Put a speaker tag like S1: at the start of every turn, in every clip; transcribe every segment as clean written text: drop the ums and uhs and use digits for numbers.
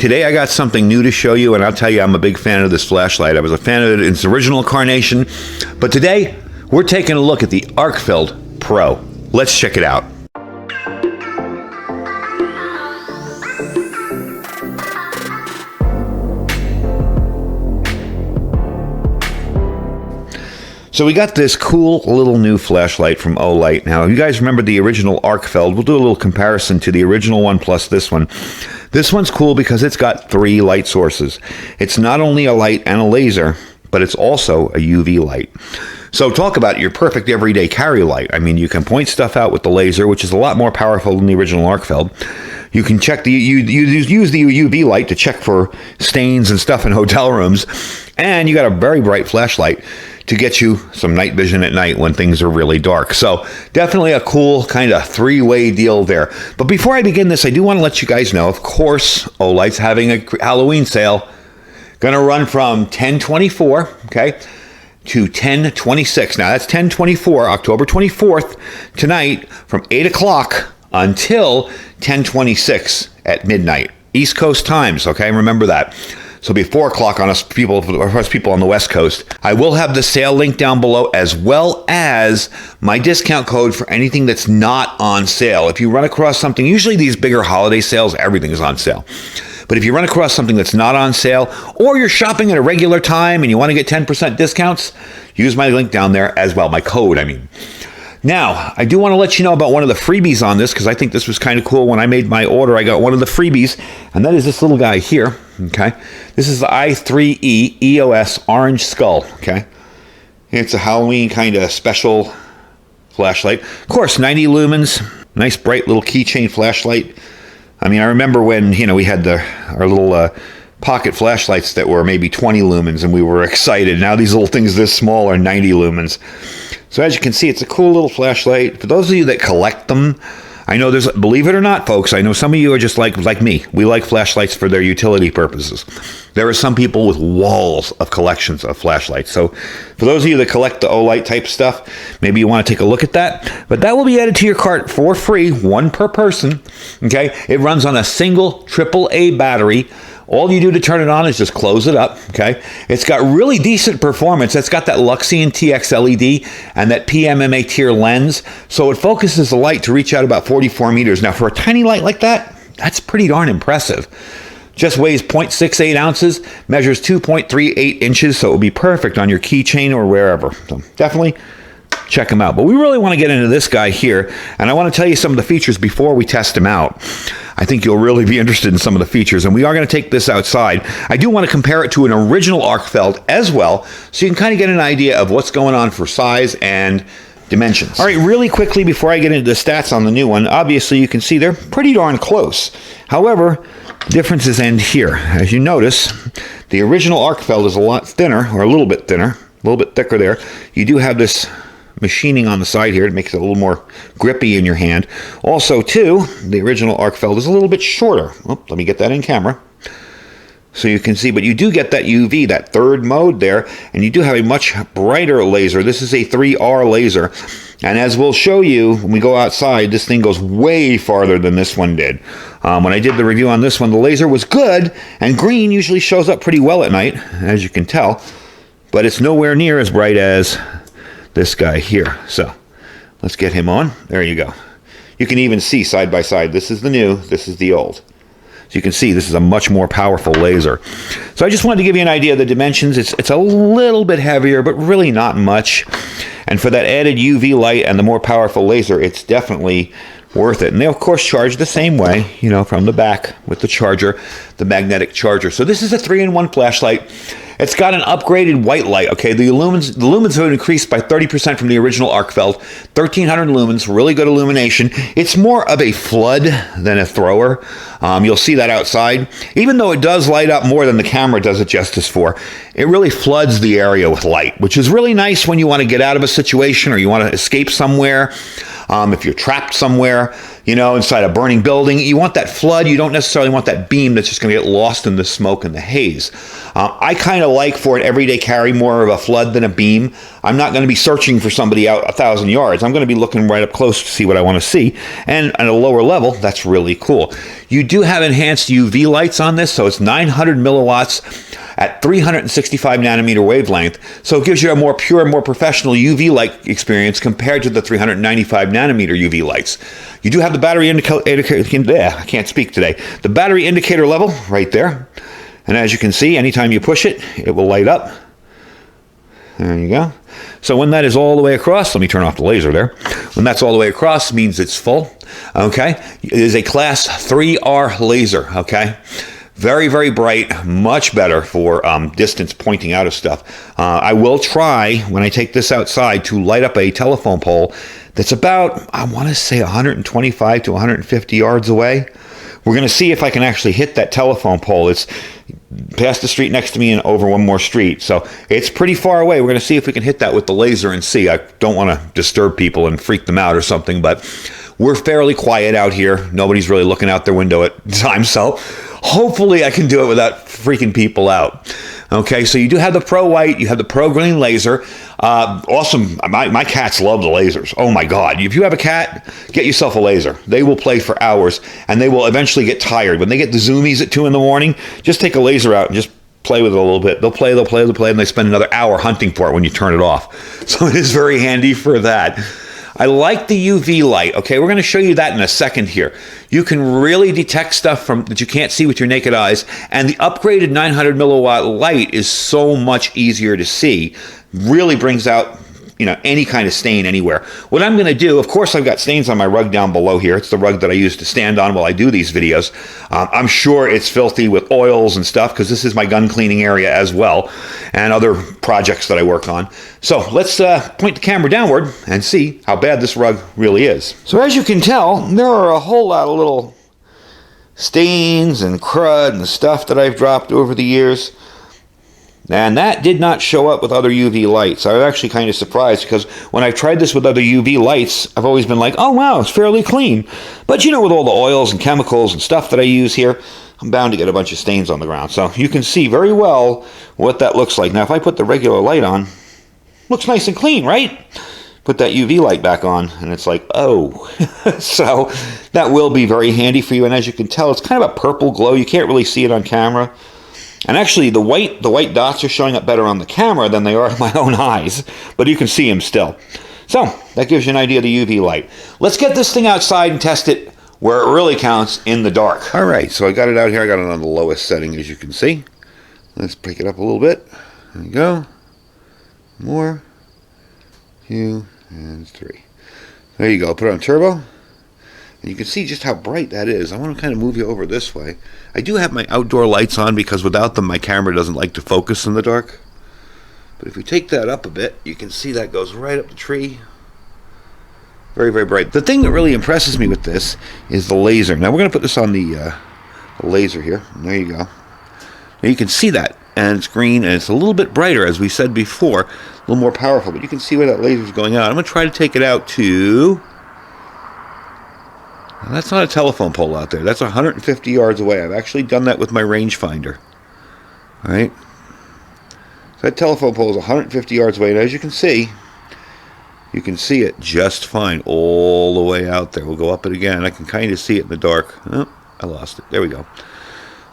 S1: today I got something new to show you, and I'll tell you I'm a big fan of this flashlight. I was a fan of it in its original incarnation, but today we're taking a look at the Arkfeld Pro. Let's check it out. So we got this cool little new flashlight from Olight. Now, if you guys remember the original Arkfeld, we'll do a little comparison to the original one plus this one. This one's cool because it's got 3 light sources. It's not only a light and a laser, but it's also a UV light. So talk about your perfect everyday carry light. I mean, you can point stuff out with the laser, which is a lot more powerful than the original Arkfeld. You can check you use the UV light to check for stains and stuff in hotel rooms. And you got a very bright flashlight to get you some night vision at night when things are really dark. So definitely a cool kind of 3-way deal there. But before I begin this, I do want to let you guys know, of course, Olight's having a Halloween sale. Going to run from 10/24, okay, to 10/26. Now that's 10/24, October 24th, tonight from 8 o'clock until 10/26 at midnight. East Coast times, okay? Remember that. So it'll be 4 o'clock on us people on the West Coast. I will have the sale link down below, as well as my discount code for anything that's not on sale. If you run across something, usually these bigger holiday sales, everything is on sale. But if you run across something that's not on sale, or you're shopping at a regular time and you want to get 10% discounts, use my link down there as well, my code, I mean. Now, I do want to let you know about one of the freebies on this, because I think this was kind of cool. When I made my order, I got one of the freebies, and that is this little guy here, okay? This is the i3E EOS Orange Skull, okay? It's a Halloween kind of special flashlight. Of course, 90 lumens, nice bright little keychain flashlight. I mean, I remember when, we had our little pocket flashlights that were maybe 20 lumens, and we were excited. Now these little things this small are 90 lumens. So as you can see, it's a cool little flashlight. For those of you that collect them, I know believe it or not, folks, I know some of you are just like me. We like flashlights for their utility purposes. There are some people with walls of collections of flashlights. So for those of you that collect the Olight type stuff, maybe you want to take a look at that. But that will be added to your cart for free, 1 per person. Okay, it runs on a single AAA battery. All you do to turn it on is just close it up, okay? It's got really decent performance. It's got that Luxian TX LED and that PMMA tier lens, so it focuses the light to reach out about 44 meters. Now, for a tiny light like that, that's pretty darn impressive. Just weighs 0.68 ounces, measures 2.38 inches, so it will be perfect on your keychain or wherever. So definitely check them out. But we really want to get into this guy here, and I want to tell you some of the features before we test him out. I think you'll really be interested in some of the features, and we are going to take this outside. I do want to compare it to an original Arkfeld as well, so you can kind of get an idea of what's going on for size and dimensions. All right, really quickly before I get into the stats on the new one, obviously you can see they're pretty darn close. However, differences end here. As you notice, the original Arkfeld is a lot thinner, or a little bit thinner, a little bit thicker there. You do have this machining on the side here. It makes it a little more grippy in your hand. Also, too, the original Arkfeld is a little bit shorter. Oh, let me get that in camera so you can see. But you do get that UV, that third mode there, and you do have a much brighter laser. This is a 3R laser, and as we'll show you when we go outside, this thing goes way farther than this one did. When I did the review on this one, the laser was good, and green usually shows up pretty well at night, as you can tell, but it's nowhere near as bright as this guy here. So let's get him on. There you go. You can even see side by side. This is the new, this is the old. So you can see this is a much more powerful laser. So I just wanted to give you an idea of the dimensions. It's a little bit heavier, but really not much. And for that added UV light and the more powerful laser, it's definitely worth it. And they, of course, charge the same way, from the back with the charger, the magnetic charger. So this is a 3-in-1 flashlight. It's got an upgraded white light, okay? The lumens have increased by 30% from the original Arkfeld. 1,300 lumens, really good illumination. It's more of a flood than a thrower. You'll see that outside. Even though it does light up more than the camera does it justice for, it really floods the area with light, which is really nice when you want to get out of a situation or you want to escape somewhere. If you're trapped somewhere, inside a burning building. You want that flood. You don't necessarily want that beam that's just going to get lost in the smoke and the haze. I kind of like, for an everyday carry, more of a flood than a beam. I'm not going to be searching for somebody out 1,000 yards. I'm going to be looking right up close to see what I want to see. And at a lower level, that's really cool. You do have enhanced UV lights on this, so it's 900 milliwatts at 365 nanometer wavelength. So it gives you a more pure, more professional UV light experience compared to the 395 nanometer UV lights. You do have the battery indicator, I can't speak today. The battery indicator level right there. And as you can see, anytime you push it, it will light up. There you go. So when that is all the way across, let me turn off the laser there. When that's all the way across, means it's full. Okay. It is a class 3R laser. Okay. Very, very bright, much better for distance pointing out of stuff. I will try, when I take this outside, to light up a telephone pole that's about, I want to say, 125 to 150 yards away. We're going to see if I can actually hit that telephone pole. It's past the street next to me and over one more street. So it's pretty far away. We're going to see if we can hit that with the laser and see. I don't want to disturb people and freak them out or something, but we're fairly quiet out here. Nobody's really looking out their window at times, so hopefully I can do it without freaking people out. Okay, so you do have the Pro White, you have the Pro Green laser. Awesome. My cats love the lasers. Oh my God. If you have a cat, get yourself a laser. They will play for hours, and they will eventually get tired. When they get the zoomies at 2 in the morning, just take a laser out and just play with it a little bit. They'll play, and they spend another hour hunting for it when you turn it off. So it is very handy for that. I like the UV light. Okay, we're going to show you that in a second here. You can really detect stuff that you can't see with your naked eyes, and the upgraded 900 milliwatt light is so much easier to see. Really brings out any kind of stain anywhere. What I'm going to do, of course, I've got stains on my rug down below here. It's the rug that I use to stand on while I do these videos. I'm sure it's filthy with oils and stuff, because this is my gun cleaning area as well, and other projects that I work on. So let's point the camera downward and see how bad this rug really is. So as you can tell, there are a whole lot of little stains and crud and stuff that I've dropped over the years. And that did not show up with other UV lights. I was actually kind of surprised, because when I've tried this with other UV lights, I've always been like, oh wow, it's fairly clean. But with all the oils and chemicals and stuff that I use here, I'm bound to get a bunch of stains on the ground. So you can see very well what that looks like. Now if I put the regular light on, looks nice and clean, right? Put that UV light back on, and it's like, oh. So that will be very handy for you. And as you can tell, it's kind of a purple glow. You can't really see it on camera. And actually, the white dots are showing up better on the camera than they are in my own eyes, but you can see them still. So that gives you an idea of the UV light. Let's get this thing outside and test it where it really counts, in the dark. All right, so I got it out here. I got it on the lowest setting, as you can see. Let's pick it up a little bit. There you go. More. 2 and 3. There you go. Put it on turbo. And you can see just how bright that is. I want to kind of move you over this way. I do have my outdoor lights on, because without them my camera doesn't like to focus in the dark. But if we take that up a bit, you can see that goes right up the tree. Very, very bright. The thing that really impresses me with this is the laser. Now we're going to put this on the laser here. And there you go. Now you can see that. And it's green, and it's a little bit brighter, as we said before. A little more powerful. But you can see where that laser is going out. I'm going to try to take it out to... Now, that's not a telephone pole out there. That's 150 yards away. I've actually done that with my rangefinder. All right. So that telephone pole is 150 yards away. And as you can see it just fine all the way out there. We'll go up it again. I can kind of see it in the dark. Oh, I lost it. There we go.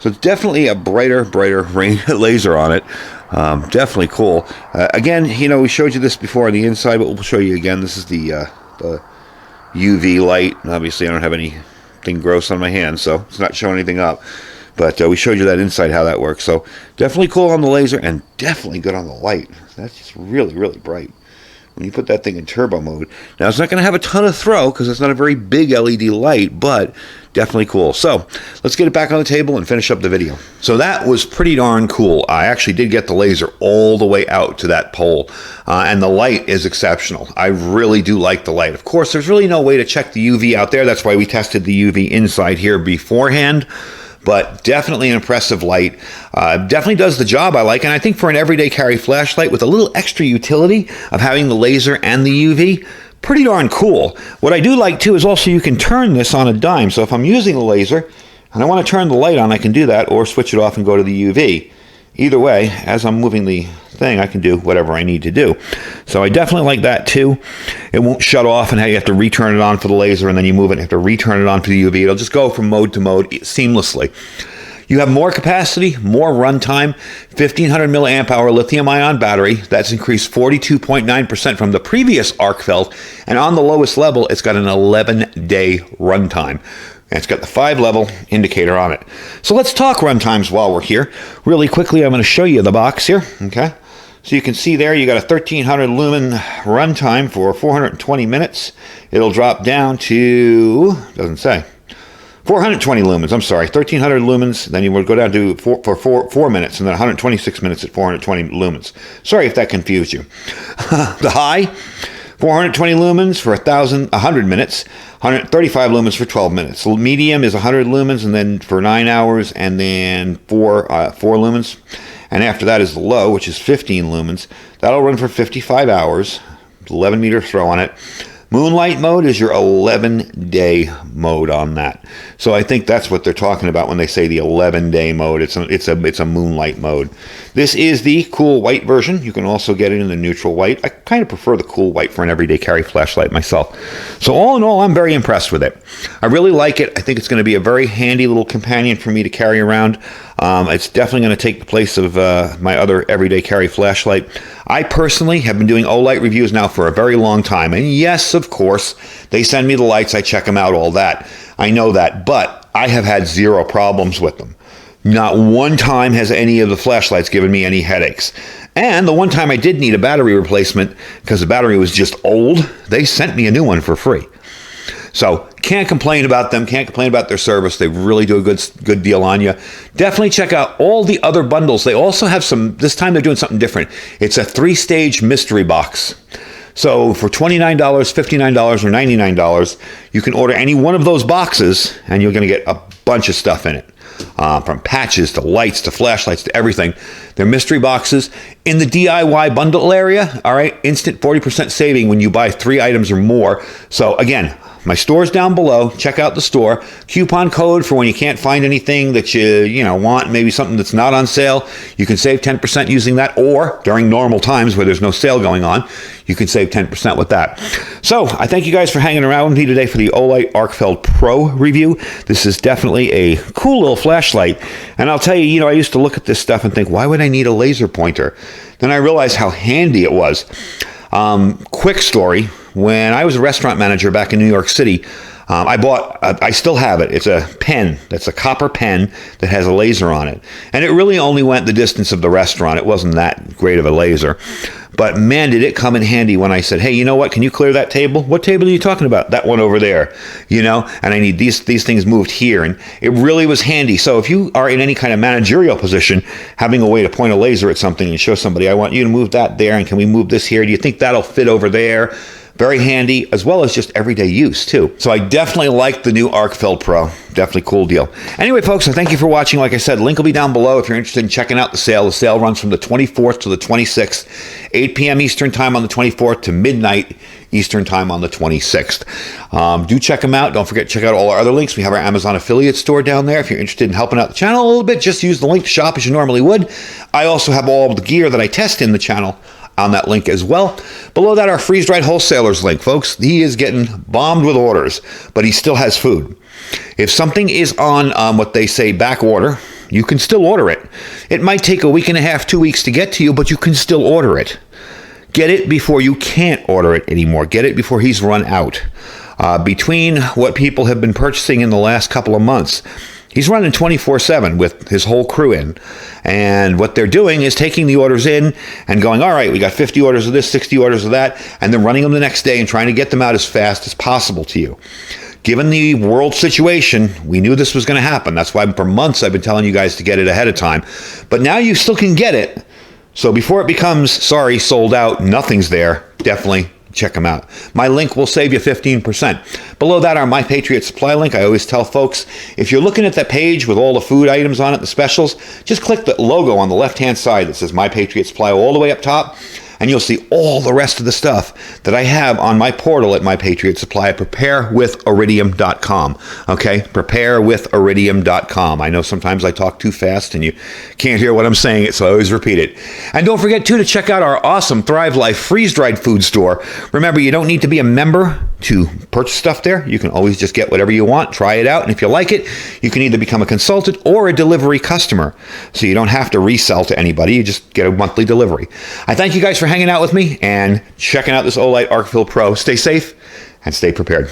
S1: So it's definitely a brighter laser on it. Definitely cool. Again, we showed you this before on the inside, but we'll show you again. This is the UV light, and obviously I don't have anything gross on my hands, so it's not showing anything up. But we showed you that inside, how that works. So definitely cool on the laser, and definitely good on the light. That's just really, really bright when you put that thing in turbo mode. Now it's not going to have a ton of throw, because it's not a very big LED light, but definitely cool. So let's get it back on the table and finish up the video. So that was pretty darn cool. I actually did get the laser all the way out to that pole, and the light is exceptional. I really do like the light. Of course, there's really no way to check the UV out there. That's why we tested the UV inside here beforehand. But definitely an impressive light. Definitely does the job I like. And I think for an everyday carry flashlight with a little extra utility of having the laser and the UV, Pretty darn cool. What I do like too is also you can turn this on a dime. So if I'm using a laser and I want to turn the light on, I can do that, or switch it off and go to the UV. Either way, as I'm moving the thing, I can do whatever I need to do. So I definitely like that too. It won't shut off and you have to return it on for the laser, and then you move it and have to return it on for the UV. It'll just go from mode to mode seamlessly. You have more capacity, more runtime, 1500 milliamp hour lithium ion battery. That's increased 42.9% from the previous Arkfeld. And on the lowest level, it's got an 11-day runtime. And it's got the 5-level indicator on it. So let's talk runtimes while we're here. Really quickly, I'm going to show you the box here. Okay. So you can see there, you got a 1300 lumen runtime for 420 minutes. It'll drop down to, doesn't say, 420 lumens, I'm sorry, 1300 lumens, then you would go down to 4 minutes, and then 126 minutes at 420 lumens. Sorry if that confused you. The high, 420 lumens for 100 minutes, 135 lumens for 12 minutes. So medium is 100 lumens, and then for 9 hours, and then 4 lumens. And after that is the low, which is 15 lumens. That'll run for 55 hours, 11 meter throw on it. Moonlight mode is your 11-day mode on that. So I think that's what they're talking about when they say the 11-day mode. It's a moonlight mode. This is the cool white version. You can also get it in the neutral white. I kind of prefer the cool white for an everyday carry flashlight myself. So all in all, I'm very impressed with it. I really like it. I think it's going to be a very handy little companion for me to carry around. It's definitely going to take the place of my other everyday carry flashlight. I personally have been doing Olight reviews now for a very long time. And yes, of course, they send me the lights. I check them out, all that. I know that. But I have had zero problems with them. Not one time has any of the flashlights given me any headaches. And the one time I did need a battery replacement because the battery was just old, they sent me a new one for free. So can't complain about them, can't complain about their service. They really do a good deal on you. Definitely check out all the other bundles. They also have some, this time they're doing something different. It's a 3-stage mystery box. So for $29, $59, or $99, you can order any one of those boxes and you're going to get a bunch of stuff in it. From patches to lights to flashlights to everything. They're mystery boxes. In the DIY bundle area, all right, instant 40% saving when you buy 3 items or more. So again, my store's down below. Check out the store. Coupon code for when you can't find anything that you want, maybe something that's not on sale. You can save 10% using that, or during normal times where there's no sale going on, you can save 10% with that. So I thank you guys for hanging around with me today for the Olight Arkfeld Pro review. This is definitely a cool little flashlight. And I'll tell you, I used to look at this stuff and think, why would I need a laser pointer? Then I realized how handy it was. Quick story. When I was a restaurant manager back in New York City, I still have it. It's a pen. That's a copper pen that has a laser on it. And it really only went the distance of the restaurant. It wasn't that great of a laser. But man, did it come in handy when I said, hey, you know what? Can you clear that table? What table are you talking about? That one over there, and I need these things moved here. And it really was handy. So if you are in any kind of managerial position, having a way to point a laser at something and show somebody, I want you to move that there. And can we move this here? Do you think that'll fit over there? Very handy, as well as just everyday use, too. So I definitely like the new Arkfeld Pro. Definitely cool deal. Anyway, folks, I thank you for watching. Like I said, link will be down below if you're interested in checking out the sale. The sale runs from the 24th to the 26th, 8 p.m. Eastern Time on the 24th to midnight Eastern Time on the 26th. Do check them out. Don't forget to check out all our other links. We have our Amazon affiliate store down there. If you're interested in helping out the channel a little bit, just use the link to shop as you normally would. I also have all the gear that I test in the channel on that link as well. Below that, our freeze-dried wholesalers link, folks. He is getting bombed with orders, but he still has food. If something is on what they say back order, you can still order it. It might take a week and a half, 2 weeks to get to you, but you can still order it. Get it before you can't order it anymore. Get it before he's run out. Between what people have been purchasing in the last couple of months, he's running 24/7 with his whole crew in. And what they're doing is taking the orders in and going, all right, we got 50 orders of this, 60 orders of that, and then running them the next day and trying to get them out as fast as possible to you. Given the world situation, we knew this was going to happen. That's why for months I've been telling you guys to get it ahead of time. But now you still can get it. So before it becomes, sorry, sold out, nothing's there, definitely check them out. My link will save you 15%. Below that, our My Patriot Supply link. I always tell folks, if you're looking at that page with all the food items on it, the specials, just click the logo on the left-hand side that says My Patriot Supply all the way up top. and you'll see all the rest of the stuff that I have on my portal at My Patriot Supply at preparewithiridium.com. Okay, preparewithiridium.com. I know sometimes I talk too fast and you can't hear what I'm saying, so I always repeat it. And don't forget, too, to check out our awesome Thrive Life freeze-dried food store. Remember, you don't need to be a member to purchase stuff there. You can always just get whatever you want, try it out, and if you like it, you can either become a consultant or a delivery customer. So you don't have to resell to anybody, you just get a monthly delivery. I thank you guys for hanging out with me and checking out this Olight Arkfeld Pro. Stay safe and stay prepared.